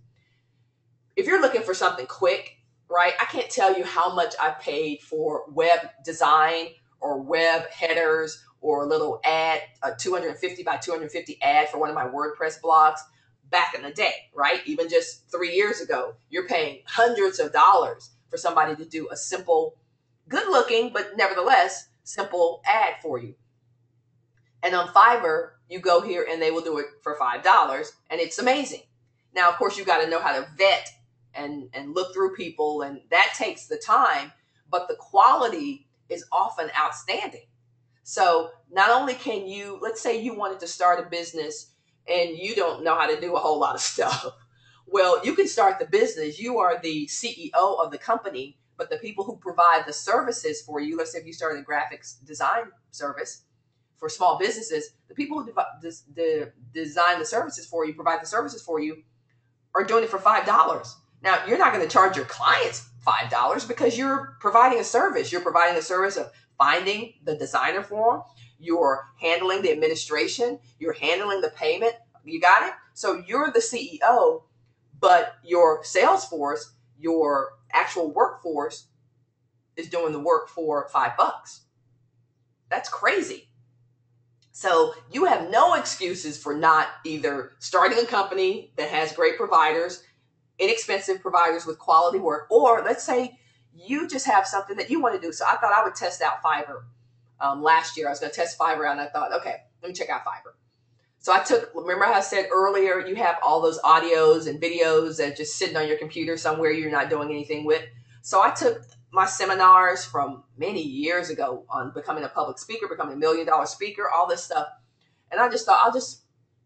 If you're looking for something quick, right? I can't tell you how much I paid for web design or web headers or a little ad, a 250 by 250 ad for one of my WordPress blogs back in the day, right? Even just 3 years ago, you're paying hundreds of dollars for somebody to do a simple, good looking, but nevertheless, simple ad for you. And on Fiverr, you go here and they will do it for $5, and it's amazing. Now, of course, you got to know how to vet and look through people, and that takes the time, but the quality is often outstanding. So not only can you, let's say you wanted to start a business and you don't know how to do a whole lot of stuff. Well, you can start the business. You are the CEO of the company, but the people who provide the services for you, let's say if you started a graphics design service for small businesses, the people who design the services for you, provide the services for you, are doing it for $5. Now, you're not going to charge your clients $5 because you're providing a service. You're providing a service of finding the designer for them. You're handling the administration. You're handling the payment. You got it? So you're the CEO, but your sales force, your actual workforce, is doing the work for $5. That's crazy. So you have no excuses for not either starting a company that has great providers, inexpensive providers with quality work, or let's say you just have something that you want to do. So I thought I would test out Fiverr. Last year I was going to test Fiverr out, and I thought, okay, let me check out Fiverr. So remember how I said earlier, you have all those audios and videos that just sitting on your computer somewhere you're not doing anything with. So I took my seminars from many years ago on becoming a public speaker, becoming $1 million speaker, all this stuff. And I just thought,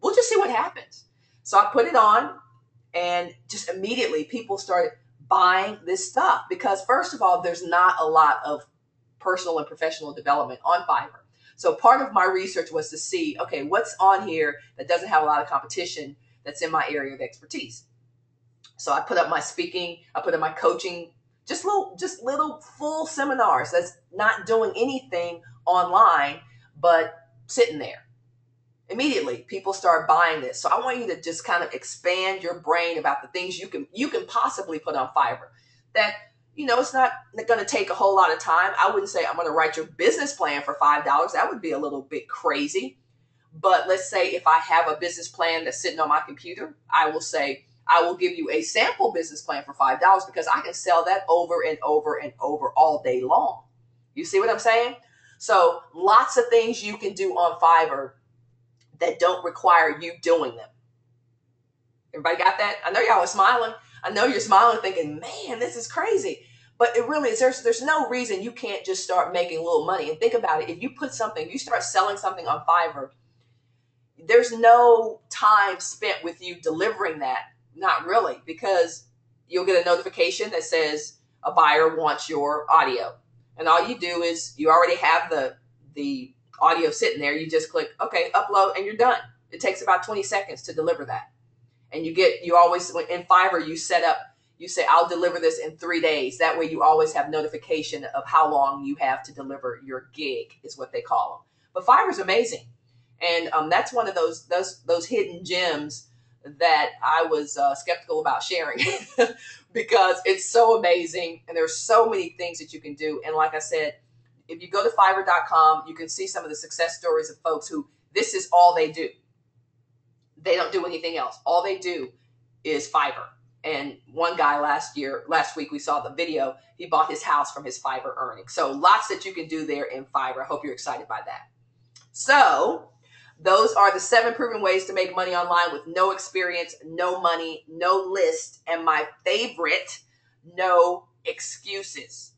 we'll just see what happens. So I put it on, and just immediately people started buying this stuff because, first of all, there's not a lot of personal and professional development on Fiverr. So part of my research was to see, okay, what's on here that doesn't have a lot of competition that's in my area of expertise. So I put up my speaking, I put up my coaching, just little full seminars that's not doing anything online, but sitting there. Immediately, people start buying this. So I want you to just kind of expand your brain about the things you can possibly put on Fiverr. That, it's not going to take a whole lot of time. I wouldn't say I'm going to write your business plan for $5. That would be a little bit crazy. But let's say if I have a business plan that's sitting on my computer, I will say, I will give you a sample business plan for $5 because I can sell that over and over and over all day long. You see what I'm saying? So lots of things you can do on Fiverr that don't require you doing them. Everybody got that? I know y'all are smiling. I know you're smiling thinking, man, this is crazy. But it really is. There's no reason you can't just start making a little money. And think about it. If you start selling something on Fiverr, there's no time spent with you delivering that. Not really, because you'll get a notification that says a buyer wants your audio. And all you do is you already have the audio sitting there. You just click, okay, upload, and you're done. It takes about 20 seconds to deliver that. And you always, in Fiverr, you say, I'll deliver this in 3 days. That way you always have notification of how long you have to deliver your gig, is what they call them. But Fiverr's amazing. And that's one of those hidden gems that I was skeptical about sharing because it's so amazing. And there's so many things that you can do. And like I said, if you go to Fiverr.com, you can see some of the success stories of folks who this is all they do. They don't do anything else. All they do is Fiverr. And one guy last week, we saw the video, he bought his house from his Fiverr earnings. So lots that you can do there in Fiverr. I hope you're excited by that. So those are the 7 proven ways to make money online with no experience, no money, no list, and my favorite, no excuses.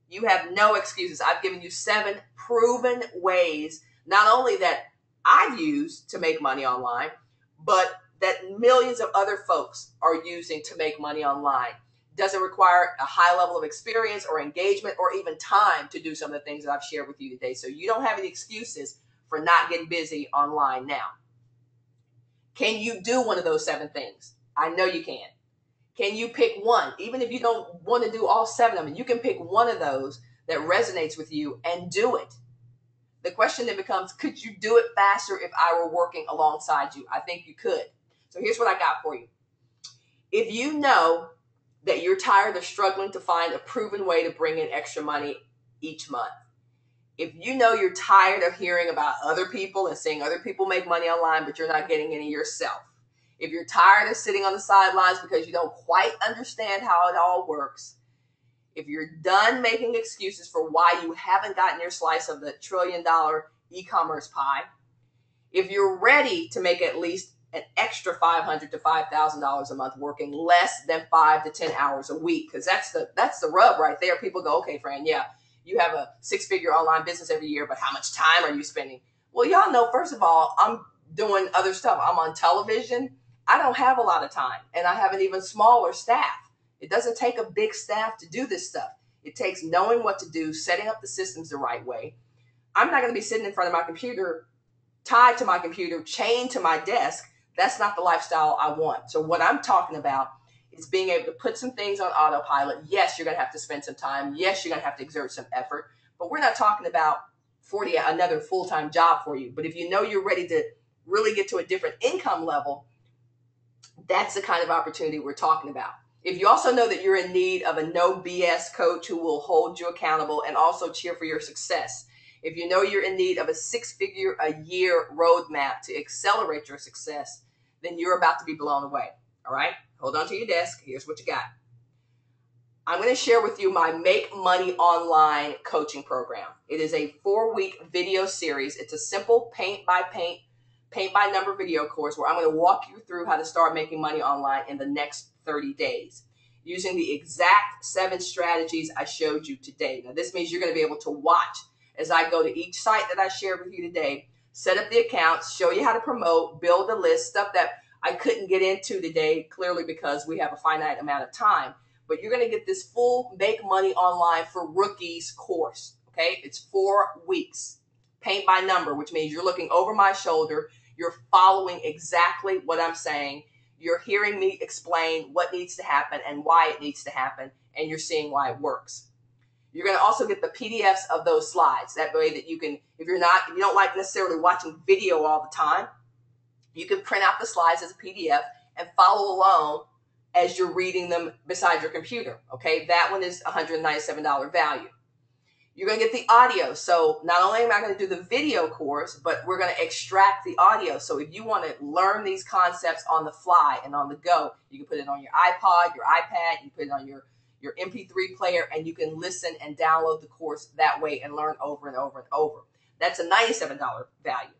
You have no excuses. I've given you 7 proven ways, not only that I've used to make money online, but that millions of other folks are using to make money online. Doesn't require a high level of experience or engagement or even time to do some of the things that I've shared with you today. So you don't have any excuses for not getting busy online now. Can you do one of those 7 things? I know you can. Can you pick one? Even if you don't want to do all 7 of them, you can pick one of those that resonates with you and do it. The question then becomes, could you do it faster if I were working alongside you? I think you could. So here's what I got for you. If you know that you're tired of struggling to find a proven way to bring in extra money each month, if you know you're tired of hearing about other people and seeing other people make money online, but you're not getting any yourself, if you're tired of sitting on the sidelines because you don't quite understand how it all works, if you're done making excuses for why you haven't gotten your slice of the $1 trillion e-commerce pie, if you're ready to make at least an extra $500 to $5,000 a month working less than 5 to 10 hours a week, because that's the rub right there. People go, okay, Fran, yeah, you have a 6-figure online business every year, but how much time are you spending? Well, y'all know, first of all, I'm doing other stuff. I'm on television. I don't have a lot of time, and I have an even smaller staff. It doesn't take a big staff to do this stuff. It takes knowing what to do, setting up the systems the right way. I'm not going to be sitting in front of my computer, tied to my computer, chained to my desk. That's not the lifestyle I want. So what I'm talking about is being able to put some things on autopilot. Yes, you're going to have to spend some time. Yes, you're going to have to exert some effort. But we're not talking about another full-time job for you. But if you know you're ready to really get to a different income level, that's the kind of opportunity we're talking about. If you also know that you're in need of a no BS coach who will hold you accountable and also cheer for your success. If you know you're in need of a 6-figure-a-year roadmap to accelerate your success, then you're about to be blown away. All right? Hold on to your desk. Here's what you got. I'm going to share with you my Make Money Online coaching program. It is a 4-week video series. It's a simple paint by number video course where I'm going to walk you through how to start making money online in the next 30 days using the exact 7 strategies I showed you today. Now, this means you're going to be able to watch as I go to each site that I shared with you today, set up the accounts, show you how to promote, build a list, stuff that I couldn't get into today, clearly because we have a finite amount of time. But you're going to get this full Make Money Online for Rookies course, okay? It's 4 weeks, paint by number, which means you're looking over my shoulder. You're following exactly what I'm saying. You're hearing me explain what needs to happen and why it needs to happen, and you're seeing why it works. You're going to also get the PDFs of those slides. That way that you can, if you don't like necessarily watching video all the time, you can print out the slides as a PDF and follow along as you're reading them beside your computer, okay? That one is $197 value. You're going to get the audio. So not only am I going to do the video course, but we're going to extract the audio. So if you want to learn these concepts on the fly and on the go, you can put it on your iPod, your iPad, you put it on your MP3 player, and you can listen and download the course that way and learn over and over and over. That's a $97 value.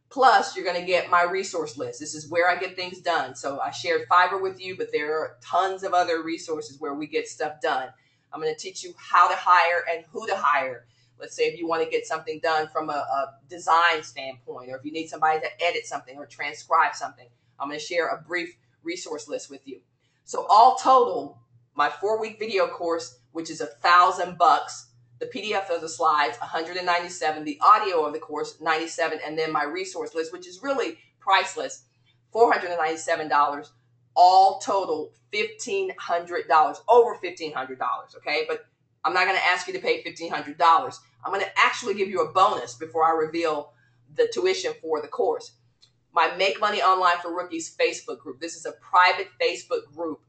Plus, you're going to get my resource list. This is where I get things done. So I shared Fiverr with you, but there are tons of other resources where we get stuff done. I'm going to teach you how to hire and who to hire. Let's say if you want to get something done from a design standpoint, or if you need somebody to edit something or transcribe something, I'm going to share a brief resource list with you. So all total, my 4-week video course, which is $1,000, the PDF of the slides, $197, the audio of the course, $97, and then my resource list, which is really priceless, $497, all total $1,500, over $1,500, okay? But I'm not going to ask you to pay $1,500. I'm going to actually give you a bonus before I reveal the tuition for the course. My Make Money Online for Rookies Facebook group. This is a private Facebook group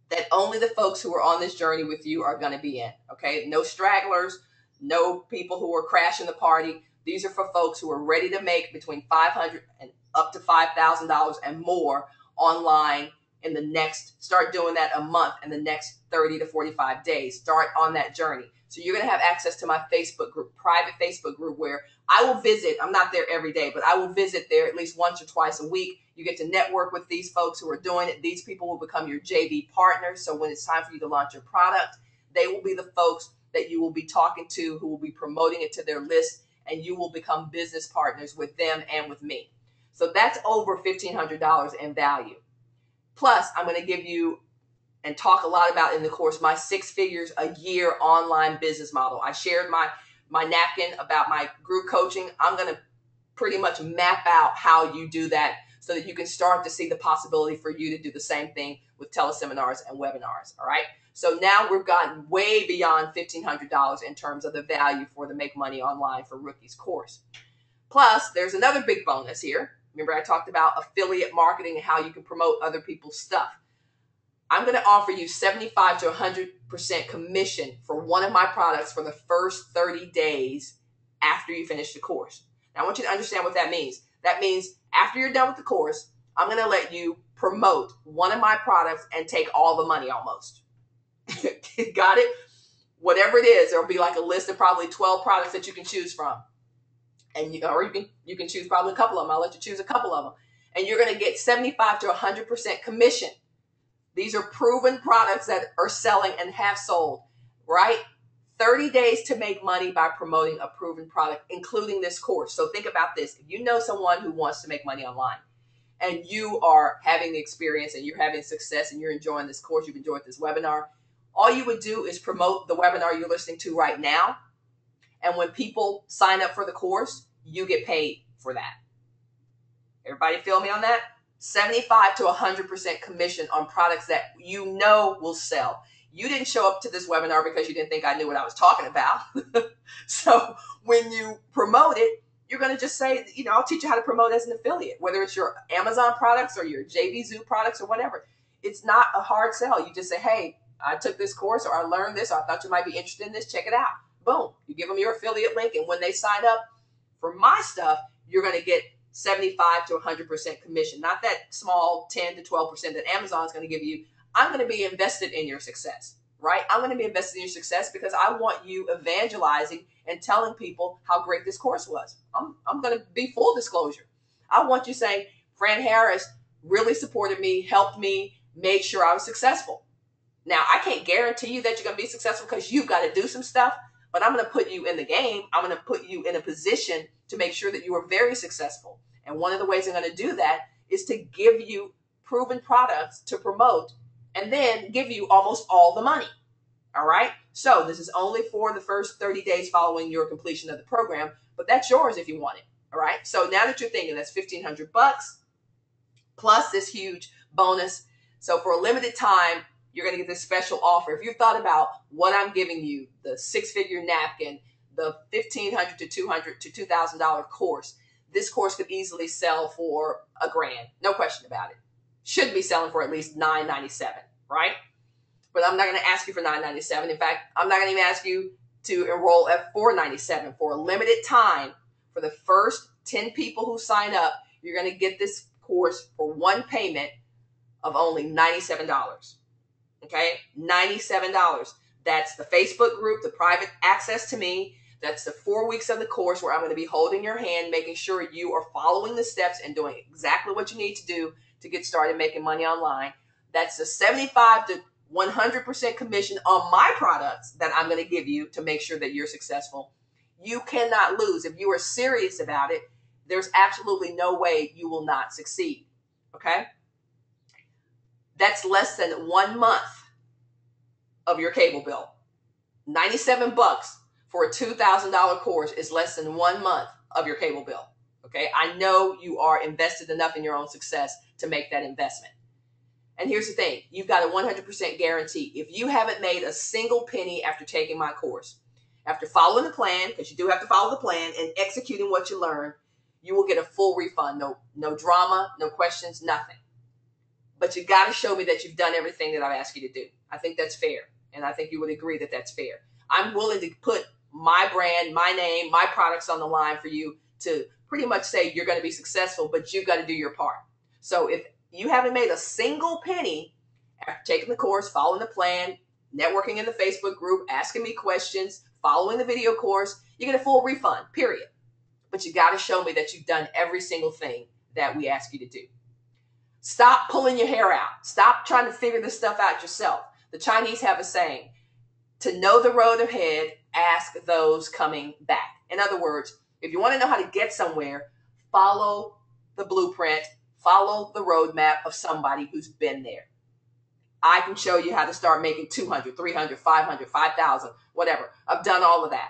that only the folks who are on this journey with you are going to be in, okay? No stragglers, no people who are crashing the party. These are for folks who are ready to make between $500 and up to $5,000 and more online in the next, start doing that a month in the next 30 to 45 days. Start on that journey. So you're going to have access to my Facebook group, private Facebook group, where I will visit. I'm not there every day, but I will visit there at least once or twice a week. You get to network with these folks who are doing it. These people will become your JV partners. So when it's time for you to launch your product, they will be the folks that you will be talking to, who will be promoting it to their list, and you will become business partners with them and with me. So that's over $1,500 in value. Plus, I'm going to give you and talk a lot about in the course my 6 figures a year online business model. I shared my napkin about my group coaching. I'm going to pretty much map out how you do that so that you can start to see the possibility for you to do the same thing with teleseminars and webinars, all right? So now we've gotten way beyond $1,500 in terms of the value for the Make Money Online for Rookies course. Plus, there's another big bonus here. Remember, I talked about affiliate marketing and how you can promote other people's stuff. I'm going to offer you 75 to 100% commission for one of my products for the first 30 days after you finish the course. Now, I want you to understand what that means. That means after you're done with the course, I'm going to let you promote one of my products and take all the money almost. Got it? Whatever it is, there'll be like a list of probably 12 products that you can choose from. And you can choose probably a couple of them. I'll let you choose a couple of them. And you're going to get 75 to 100% commission. These are proven products that are selling and have sold, right? 30 days to make money by promoting a proven product, including this course. So think about this. If you know someone who wants to make money online and you are having the experience and you're having success and you're enjoying this course, you've enjoyed this webinar, all you would do is promote the webinar you're listening to right now. And when people sign up for the course, you get paid for that. Everybody feel me on that? 75 to 100% commission on products that you know will sell. You didn't show up to this webinar because you didn't think I knew what I was talking about. So when you promote it, you're going to just say, I'll teach you how to promote as an affiliate, whether it's your Amazon products or your JVZoo products or whatever. It's not a hard sell. You just say, hey, I took this course or I learned this, or I thought you might be interested in this. Check it out. Boom, you give them your affiliate link, and when they sign up for my stuff, you're going to get 75 to 100% commission. Not that small 10 to 12% that Amazon's going to give you. I'm going to be invested in your success, right? I'm going to be invested in your success because I want you evangelizing and telling people how great this course was. I'm going to be full disclosure. I want you saying, Fran Harris really supported me, helped me, made sure I was successful. Now, I can't guarantee you that you're going to be successful because you've got to do some stuff, but I'm going to put you in the game. I'm going to put you in a position to make sure that you are very successful. And one of the ways I'm going to do that is to give you proven products to promote and then give you almost all the money. All right. So this is only for the first 30 days following your completion of the program, but that's yours if you want it. All right. So now that you're thinking that's $1,500 plus this huge bonus. So for a limited time, you're going to get this special offer. If you thought about what I'm giving you, the 6-figure napkin, the $1,500 to $200 to $2,000 course, this course could easily sell for $1,000. No question about it. Should be selling for at least $997, right? But I'm not going to ask you for $997. In fact, I'm not going to even ask you to enroll at $497. For a limited time, for the first 10 people who sign up, you're going to get this course for one payment of only $97. Okay, $97. That's the Facebook group, the private access to me. That's the 4 weeks of the course where I'm going to be holding your hand, making sure you are following the steps and doing exactly what you need to do to get started making money online. That's the 75 to 100% commission on my products that I'm going to give you to make sure that you're successful. You cannot lose. If you are serious about it, there's absolutely no way you will not succeed. Okay? That's less than 1 month of your cable bill. $97 for a $2,000 course is less than 1 month of your cable bill. Okay? I know you are invested enough in your own success to make that investment. And here's the thing. You've got a 100% guarantee. If you haven't made a single penny after taking my course, after following the plan, because you do have to follow the plan, and executing what you learn, you will get a full refund. No drama, no questions, nothing. But you got to show me that you've done everything that I've asked you to do. I think that's fair. And I think you would agree that that's fair. I'm willing to put my brand, my name, my products on the line for you to pretty much say you're going to be successful, but you've got to do your part. So if you haven't made a single penny after taking the course, following the plan, networking in the Facebook group, asking me questions, following the video course, you get a full refund, period. But you got to show me that you've done every single thing that we ask you to do. Stop pulling your hair out. Stop trying to figure this stuff out yourself. The Chinese have a saying, to know the road ahead, ask those coming back. In other words, if you want to know how to get somewhere, follow the blueprint, follow the roadmap of somebody who's been there. I can show you how to start making 200, 300, 500, 5,000, whatever. I've done all of that.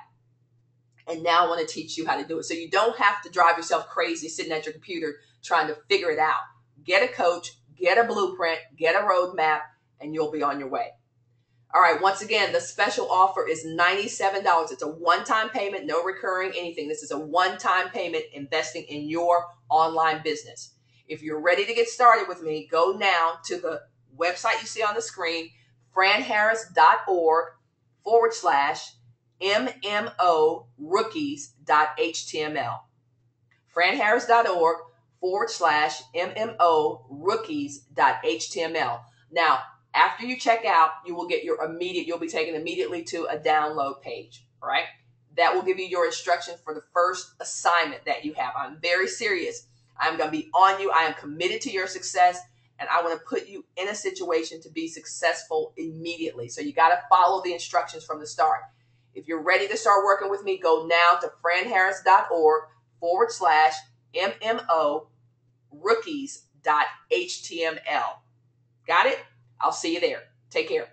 And now I want to teach you how to do it. So you don't have to drive yourself crazy sitting at your computer trying to figure it out. Get a coach, get a blueprint, get a roadmap, and you'll be on your way. All right, once again, the special offer is $97. It's a one-time payment, no recurring anything. This is a one-time payment investing in your online business. If you're ready to get started with me, go now to the website you see on the screen, franharris.org/MMOrookies.html. franharris.org/MMOrookies.html. Now, after you check out, you'll be taken immediately to a download page. All right. That will give you your instructions for the first assignment that you have. I'm very serious. I'm going to be on you. I am committed to your success, and I want to put you in a situation to be successful immediately. So you got to follow the instructions from the start. If you're ready to start working with me, go now to franharris.org/MMOrookies.html. Got it? I'll see you there. Take care.